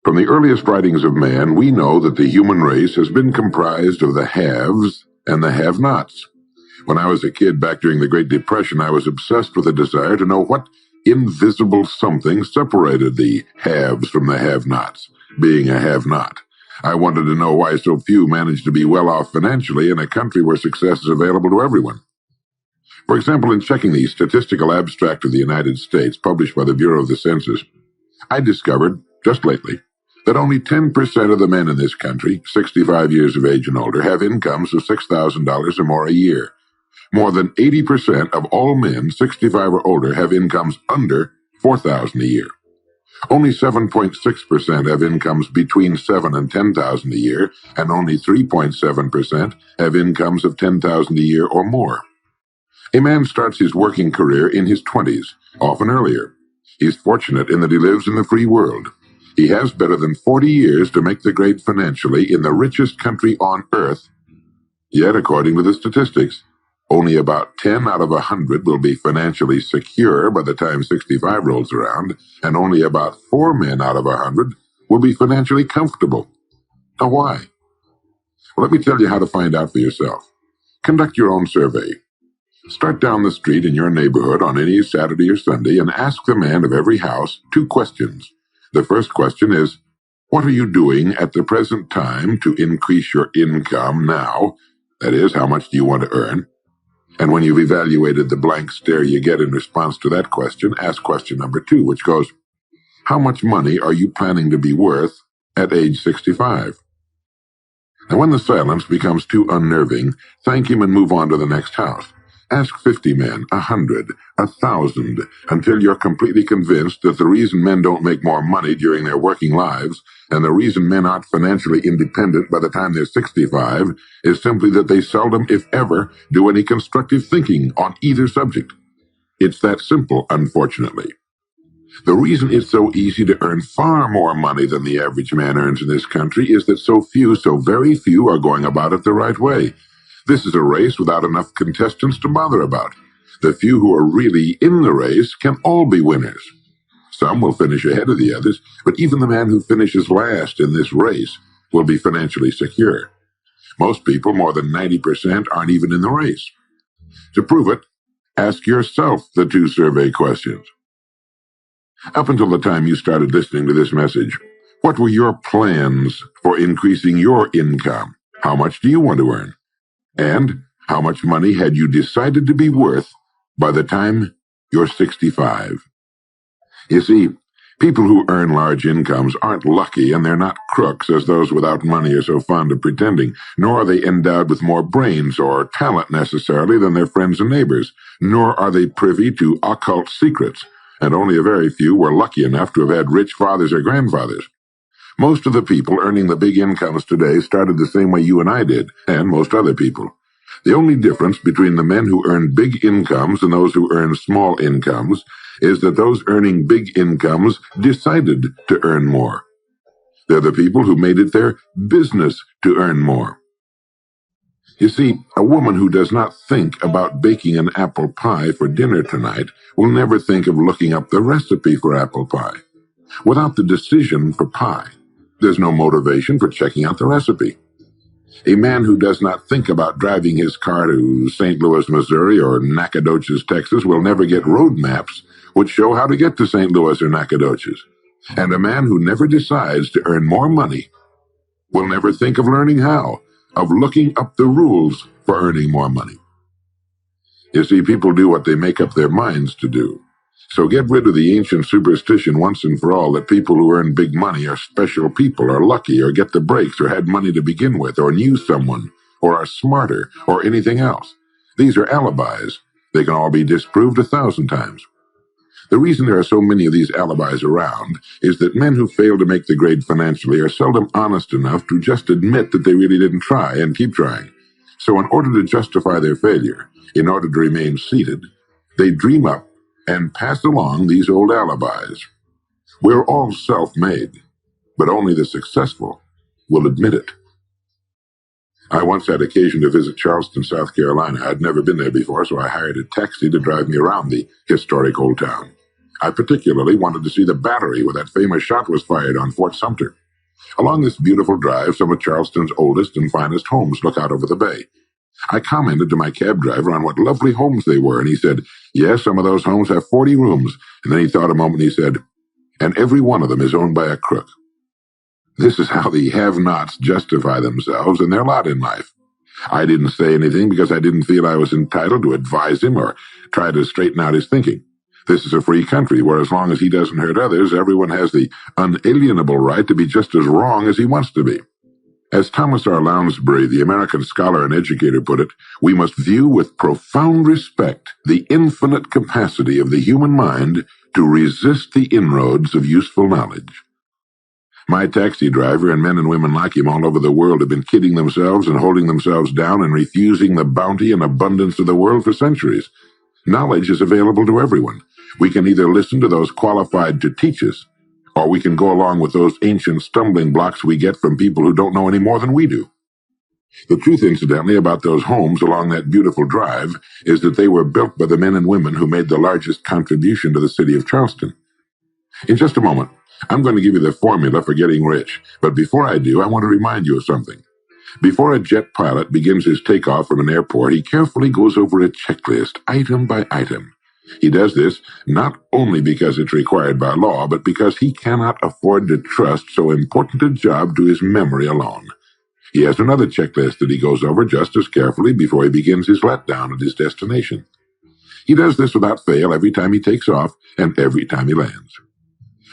From the earliest writings of man, we know that the human race has been comprised of the haves and the have-nots. When I was a kid back during the Great Depression, I was obsessed with a desire to know what invisible something separated the haves from the have-nots, being a have-not. I wanted to know why so few managed to be well off financially in a country where success is available to everyone. For example, in checking the Statistical Abstract of the United States, published by the Bureau of the Census, I discovered, just lately, that only 10% of the men in this country, 65 years of age and older, have incomes of $6,000 or more a year. More than 80% of all men 65 or older have incomes under $4,000 a year. Only 7.6% have incomes between $7,000 and $10,000 a year, and only 3.7% have incomes of $10,000 a year or more. A man starts his working career in his 20s, often earlier. He's fortunate in that he lives in the free world. He has better than 40 years to make the grade financially in the richest country on earth. Yet, according to the statistics, only about 10 out of 100 will be financially secure by the time 65 rolls around, and only about 4 men out of 100 will be financially comfortable. Now, why? Well, let me tell you how to find out for yourself. Conduct your own survey. Start down the street in your neighborhood on any Saturday or Sunday and ask the man of every house 2 questions. The first question is, what are you doing at the present time to increase your income now? That is, how much do you want to earn? And when you've evaluated the blank stare you get in response to that question, ask question number 2, which goes, how much money are you planning to be worth at age 65? And when the silence becomes too unnerving, thank him and move on to the next house. Ask 50 men, 100, 1,000, until you're completely convinced that the reason men don't make more money during their working lives, and the reason men aren't financially independent by the time they're 65, is simply that they seldom, if ever, do any constructive thinking on either subject. It's that simple, unfortunately. The reason it's so easy to earn far more money than the average man earns in this country is that so very few, are going about it the right way. This is a race without enough contestants to bother about. The few who are really in the race can all be winners. Some will finish ahead of the others, but even the man who finishes last in this race will be financially secure. Most people, more than 90%, aren't even in the race. To prove it, ask yourself the 2 survey questions. Up until the time you started listening to this message, what were your plans for increasing your income? How much do you want to earn? And how much money had you decided to be worth by the time you're 65? You see, people who earn large incomes aren't lucky, and they're not crooks as those without money are so fond of pretending, nor are they endowed with more brains or talent necessarily than their friends and neighbors, nor are they privy to occult secrets, and only a very few were lucky enough to have had rich fathers or grandfathers. Most of the people earning the big incomes today started the same way you and I did, and most other people. The only difference between the men who earn big incomes and those who earn small incomes is that those earning big incomes decided to earn more. They're the people who made it their business to earn more. You see, a woman who does not think about baking an apple pie for dinner tonight will never think of looking up the recipe for apple pie. Without the decision for pie, there's no motivation for checking out the recipe. A man who does not think about driving his car to St. Louis, Missouri or Nacogdoches, Texas will never get road maps which show how to get to St. Louis or Nacogdoches. And a man who never decides to earn more money will never think of learning how, of looking up the rules for earning more money. You see, people do what they make up their minds to do. So get rid of the ancient superstition once and for all that people who earn big money are special people, or lucky, or get the breaks, or had money to begin with, or knew someone, or are smarter, or anything else. These are alibis. They can all be disproved 1,000 times. The reason there are so many of these alibis around is that men who fail to make the grade financially are seldom honest enough to just admit that they really didn't try and keep trying. So in order to justify their failure, in order to remain seated, they dream up and pass along these old alibis. We're all self-made, but only the successful will admit it. I once had occasion to visit Charleston, South Carolina. I'd never been there before, so I hired a taxi to drive me around the historic old town. I particularly wanted to see the battery where that famous shot was fired on Fort Sumter. Along this beautiful drive, some of Charleston's oldest and finest homes look out over the bay. I commented to my cab driver on what lovely homes they were, and he said, yes, some of those homes have 40 rooms. And then he thought a moment and he said, and every one of them is owned by a crook. This is how the have-nots justify themselves and their lot in life. I didn't say anything because I didn't feel I was entitled to advise him or try to straighten out his thinking. This is a free country where as long as he doesn't hurt others, everyone has the unalienable right to be just as wrong as he wants to be. As Thomas R. Lounsbury, the American scholar and educator, put it, we must view with profound respect the infinite capacity of the human mind to resist the inroads of useful knowledge. My taxi driver and men and women like him all over the world have been kidding themselves and holding themselves down and refusing the bounty and abundance of the world for centuries. Knowledge is available to everyone. We can either listen to those qualified to teach us, or we can go along with those ancient stumbling blocks we get from people who don't know any more than we do. The truth, incidentally, about those homes along that beautiful drive is that they were built by the men and women who made the largest contribution to the city of Charleston. In just a moment, I'm going to give you the formula for getting rich, but before I do, I want to remind you of something. Before a jet pilot begins his takeoff from an airport, he carefully goes over a checklist, item by item. He does this not only because it's required by law, but because he cannot afford to trust so important a job to his memory alone. He has another checklist that he goes over just as carefully before he begins his letdown at his destination. He does this without fail every time he takes off and every time he lands.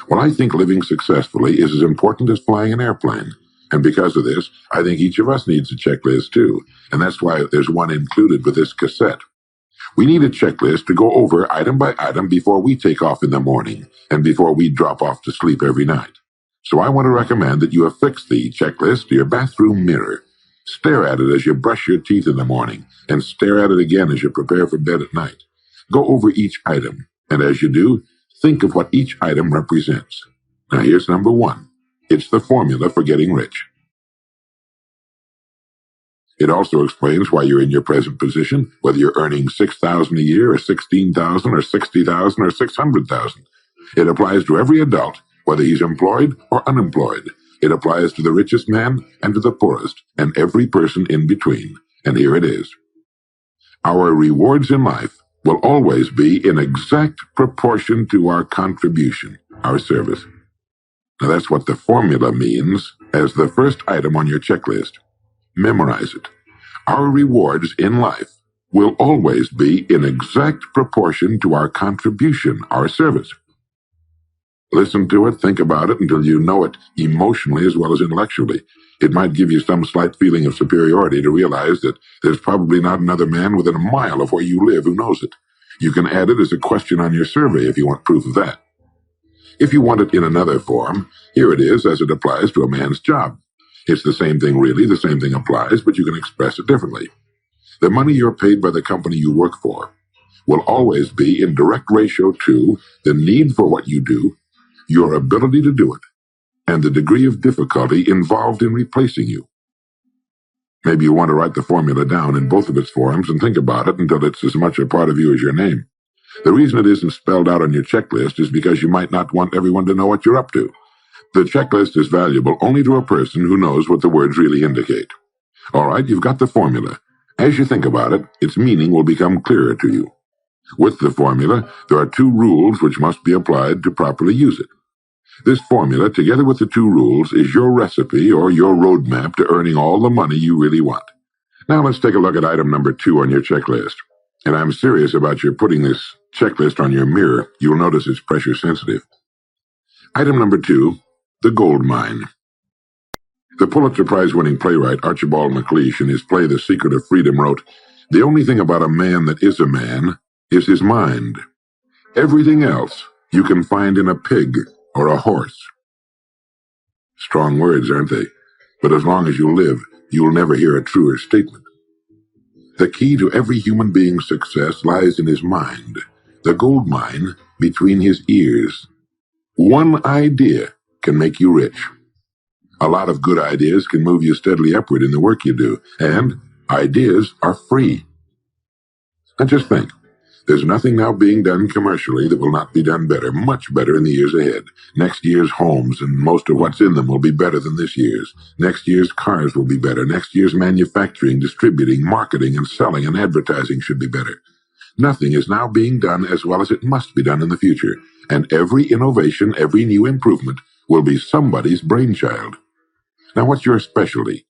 Well, I think living successfully is as important as flying an airplane. And because of this, I think each of us needs a checklist too. And that's why there's one included with this cassette. We need a checklist to go over item by item before we take off in the morning and before we drop off to sleep every night. So I want to recommend that you affix the checklist to your bathroom mirror. Stare at it as you brush your teeth in the morning and stare at it again as you prepare for bed at night. Go over each item, and as you do, think of what each item represents. Now here's number one. It's the formula for getting rich. It also explains why you're in your present position, whether you're earning $6,000 a year or $16,000 or $60,000 or $600,000. It applies to every adult, whether he's employed or unemployed. It applies to the richest man and to the poorest, and every person in between. And here it is. Our rewards in life will always be in exact proportion to our contribution, our service. Now that's what the formula means as the first item on your checklist. Memorize it. Our rewards in life will always be in exact proportion to our contribution, our service. Listen to it, think about it until you know it emotionally as well as intellectually. It might give you some slight feeling of superiority to realize that there's probably not another man within a mile of where you live who knows it. You can add it as a question on your survey if you want proof of that. If you want it in another form, here it is as it applies to a man's job. It's the same thing really, the same thing applies, but you can express it differently. The money you're paid by the company you work for will always be in direct ratio to the need for what you do, your ability to do it, and the degree of difficulty involved in replacing you. Maybe you want to write the formula down in both of its forms and think about it until it's as much a part of you as your name. The reason it isn't spelled out on your checklist is because you might not want everyone to know what you're up to. The checklist is valuable only to a person who knows what the words really indicate. All right, you've got the formula. As you think about it, its meaning will become clearer to you. With the formula, there are two rules which must be applied to properly use it. This formula, together with the two rules, is your recipe or your roadmap to earning all the money you really want. Now let's take a look at item number 2 on your checklist. And I'm serious about your putting this checklist on your mirror. You'll notice it's pressure sensitive. Item number 2, the gold mine. The Pulitzer Prize-winning playwright Archibald MacLeish in his play The Secret of Freedom wrote, "The only thing about a man that is a man is his mind. Everything else you can find in a pig or a horse." Strong words, aren't they? But as long as you live, you'll never hear a truer statement. The key to every human being's success lies in his mind, the gold mine between his ears. One idea can make you rich. A lot of good ideas can move you steadily upward in the work you do, and ideas are free. And just think, There's nothing now being done commercially that will not be done better, much better in the years ahead. Next year's homes and most of what's in them will be better than this year's. Next year's cars will be better. Next year's manufacturing, distributing, marketing, and selling and advertising should be better. Nothing is now being done as well as it must be done in the future, and every innovation, every new improvement will be somebody's brainchild. Now, what's your specialty?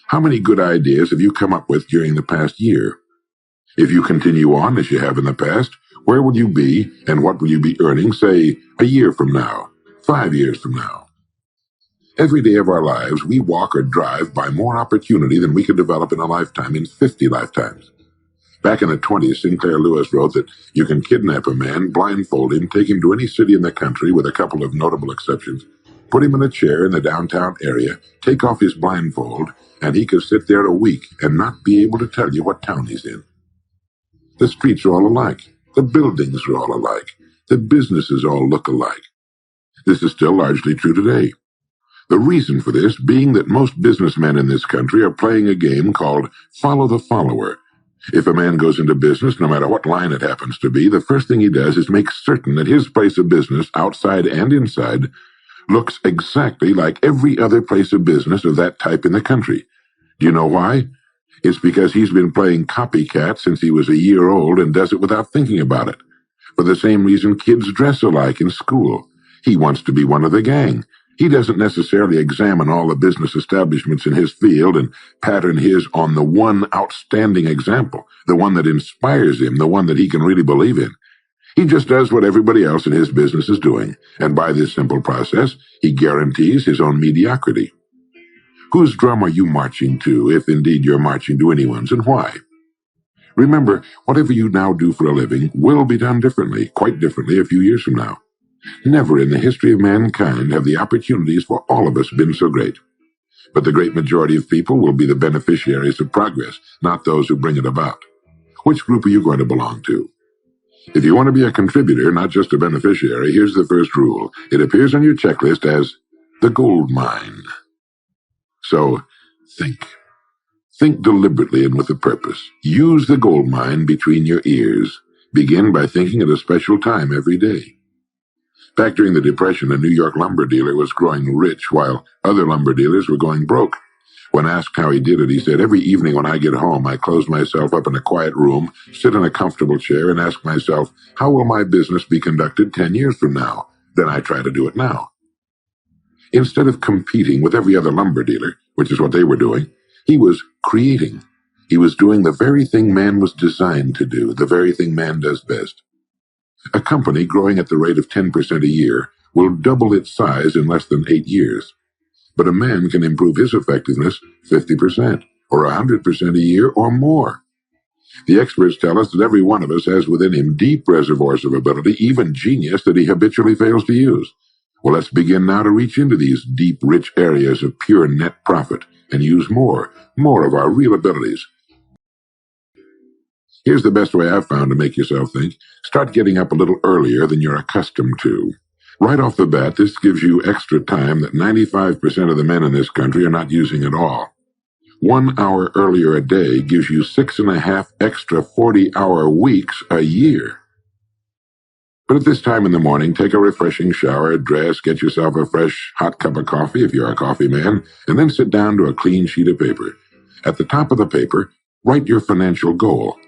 How many good ideas have you come up with during the past year? If you continue on as you have in the past, where will you be and what will you be earning, say, a year from now, 5 years from now? Every day of our lives, we walk or drive by more opportunity than we could develop in a lifetime, in 50 lifetimes. Back in the 20s, Sinclair Lewis wrote that you can kidnap a man, blindfold him, take him to any city in the country with a couple of notable exceptions, put him in a chair in the downtown area, take off his blindfold, and he could sit there a week and not be able to tell you what town he's in. The streets are all alike. The buildings are all alike. The businesses all look alike. This is still largely true today. The reason for this being that most businessmen in this country are playing a game called follow the follower. If a man goes into business, no matter what line it happens to be, the first thing he does is make certain that his place of business, outside and inside, looks exactly like every other place of business of that type in the country. Do you know why? It's because he's been playing copycat since he was a year old and does it without thinking about it. For the same reason kids dress alike in school. He wants to be one of the gang. He doesn't necessarily examine all the business establishments in his field and pattern his on the one outstanding example, the one that inspires him, the one that he can really believe in. He just does what everybody else in his business is doing, and by this simple process, he guarantees his own mediocrity. Whose drum are you marching to, if indeed you're marching to anyone's, and why? Remember, whatever you now do for a living will be done differently, quite differently a few years from now. Never in the history of mankind have the opportunities for all of us been so great. But the great majority of people will be the beneficiaries of progress, not those who bring it about. Which group are you going to belong to? If you want to be a contributor, not just a beneficiary, here's the first rule. It appears on your checklist as the gold mine. So, think. Think deliberately and with a purpose. Use the gold mine between your ears. Begin by thinking at a special time every day. Back during the Depression, a New York lumber dealer was growing rich while other lumber dealers were going broke. When asked how he did it, he said, "Every evening when I get home, I close myself up in a quiet room, sit in a comfortable chair, and ask myself, how will my business be conducted 10 years from now? Then I try to do it now." Instead of competing with every other lumber dealer, which is what they were doing, he was creating. He was doing the very thing man was designed to do, the very thing man does best. A company growing at the rate of 10% a year will double its size in less than 8 years. But a man can improve his effectiveness 50% or 100% a year or more. The experts tell us that every one of us has within him deep reservoirs of ability, even genius, that he habitually fails to use. Well, let's begin now to reach into these deep, rich areas of pure net profit and use more of our real abilities. Here's the best way I've found to make yourself think. Start getting up a little earlier than you're accustomed to. Right off the bat, this gives you extra time that 95% of the men in this country are not using at all. 1 hour earlier a day gives you 6.5 extra 40-hour weeks a year. But at this time in the morning, take a refreshing shower, dress, get yourself a fresh, hot cup of coffee if you're a coffee man, and then sit down to a clean sheet of paper. At the top of the paper, write your financial goal.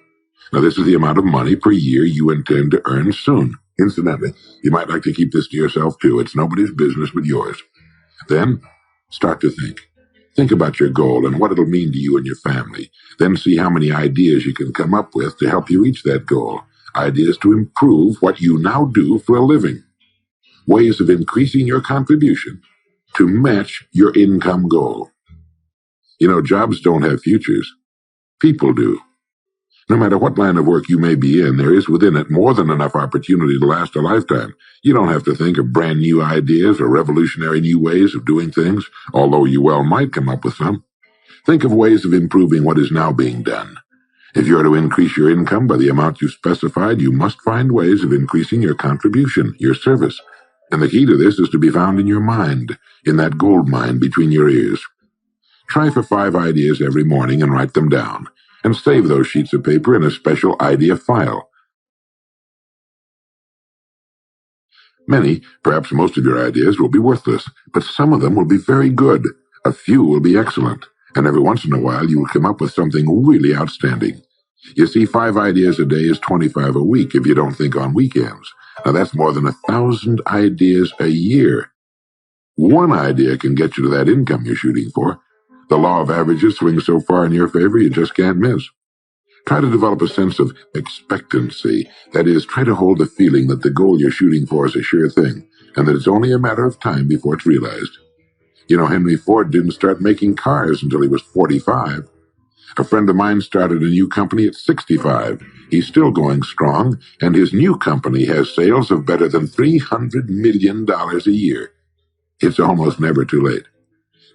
Now, this is the amount of money per year you intend to earn soon. Incidentally, you might like to keep this to yourself, too. It's nobody's business but yours. Then, start to think. Think about your goal and what it'll mean to you and your family. Then see how many ideas you can come up with to help you reach that goal. Ideas to improve what you now do for a living. Ways of increasing your contribution to match your income goal. You know, jobs don't have futures. People do. No matter what line of work you may be in, there is within it more than enough opportunity to last a lifetime. You don't have to think of brand new ideas or revolutionary new ways of doing things, although you well might come up with some. Think of ways of improving what is now being done. If you are to increase your income by the amount you specified, you must find ways of increasing your contribution, your service. And the key to this is to be found in your mind, in that gold mine between your ears. Try for 5 ideas every morning and write them down. And save those sheets of paper in a special idea file. Many, perhaps most of your ideas will be worthless, but some of them will be very good. A few will be excellent, and every once in a while you will come up with something really outstanding. You see, 5 ideas a day is 25 a week if you don't think on weekends. Now that's more than 1,000 ideas a year. One idea can get you to that income you're shooting for. The law of averages swings so far in your favor you just can't miss. Try to develop a sense of expectancy. That is, try to hold the feeling that the goal you're shooting for is a sure thing, and that it's only a matter of time before it's realized. You know, Henry Ford didn't start making cars until he was 45. A friend of mine started a new company at 65. He's still going strong, and his new company has sales of better than $300 million a year. It's almost never too late.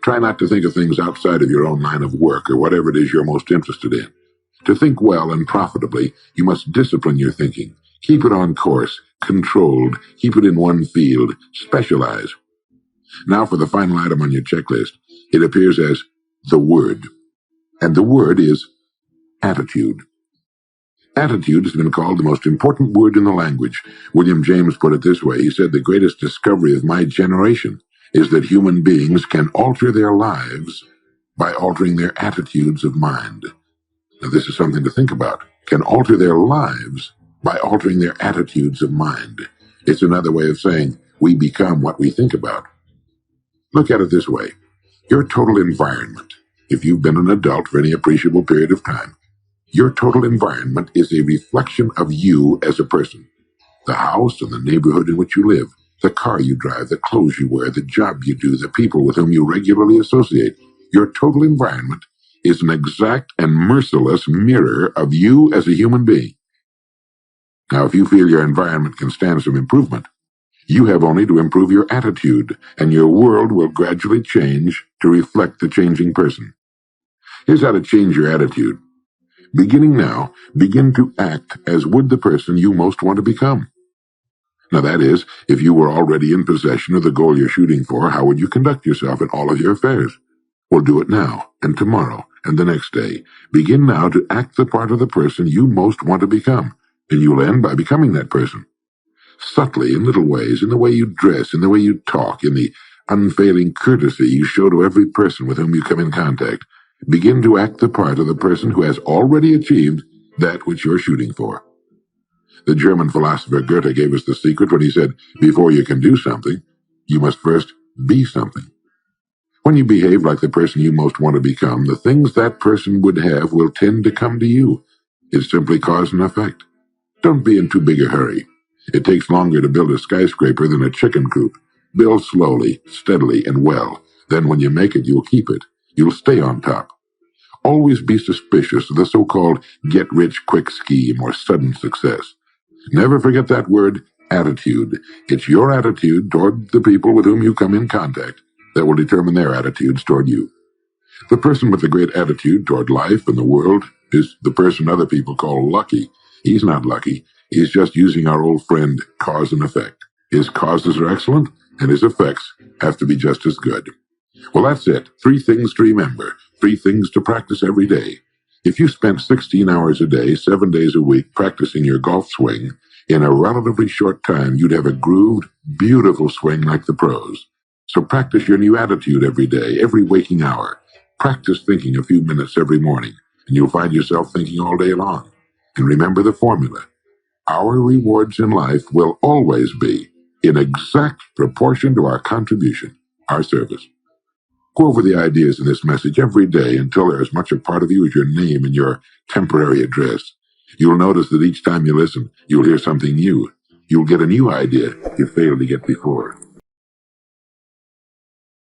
Try not to think of things outside of your own line of work or whatever it is you're most interested in. To think well and profitably, you must discipline your thinking. Keep it on course, controlled, keep it in one field, specialize. Now for the final item on your checklist. It appears as the word. And the word is attitude. Attitude has been called the most important word in the language. William James put it this way. He said, "The greatest discovery of my generation is that human beings can alter their lives by altering their attitudes of mind." Now, this is something to think about. Can alter their lives by altering their attitudes of mind. It's another way of saying we become what we think about. Look at it this way. Your total environment, if you've been an adult for any appreciable period of time, your total environment is a reflection of you as a person. The house and the neighborhood in which you live, the car you drive, the clothes you wear, the job you do, the people with whom you regularly associate. Your total environment is an exact and merciless mirror of you as a human being. Now, if you feel your environment can stand some improvement, you have only to improve your attitude, and your world will gradually change to reflect the changing person. Here's how to change your attitude. Beginning now, begin to act as would the person you most want to become. Now that is, if you were already in possession of the goal you're shooting for, how would you conduct yourself in all of your affairs? Well, do it now, and tomorrow, and the next day. Begin now to act the part of the person you most want to become, and you'll end by becoming that person. Subtly, in little ways, in the way you dress, in the way you talk, in the unfailing courtesy you show to every person with whom you come in contact, begin to act the part of the person who has already achieved that which you're shooting for. The German philosopher Goethe gave us the secret when he said, before you can do something, you must first be something. When you behave like the person you most want to become, the things that person would have will tend to come to you. It's simply cause and effect. Don't be in too big a hurry. It takes longer to build a skyscraper than a chicken coop. Build slowly, steadily, and well. Then when you make it, you'll keep it. You'll stay on top. Always be suspicious of the so-called get-rich-quick scheme or sudden success. Never forget that word, attitude. It's your attitude toward the people with whom you come in contact that will determine their attitudes toward you. The person with a great attitude toward life and the world is the person other people call lucky. He's not lucky. He's just using our old friend, cause and effect. His causes are excellent, and his effects have to be just as good. Well, that's it. 3 things to remember. 3 things to practice every day. If you spent 16 hours a day, 7 days a week practicing your golf swing, in a relatively short time, you'd have a grooved, beautiful swing like the pros. So practice your new attitude every day, every waking hour. Practice thinking a few minutes every morning, and you'll find yourself thinking all day long. And remember the formula. Our rewards in life will always be in exact proportion to our contribution, our service. Go over the ideas in this message every day until they're as much a part of you as your name and your temporary address. You'll notice that each time you listen, you'll hear something new. You'll get a new idea you failed to get before.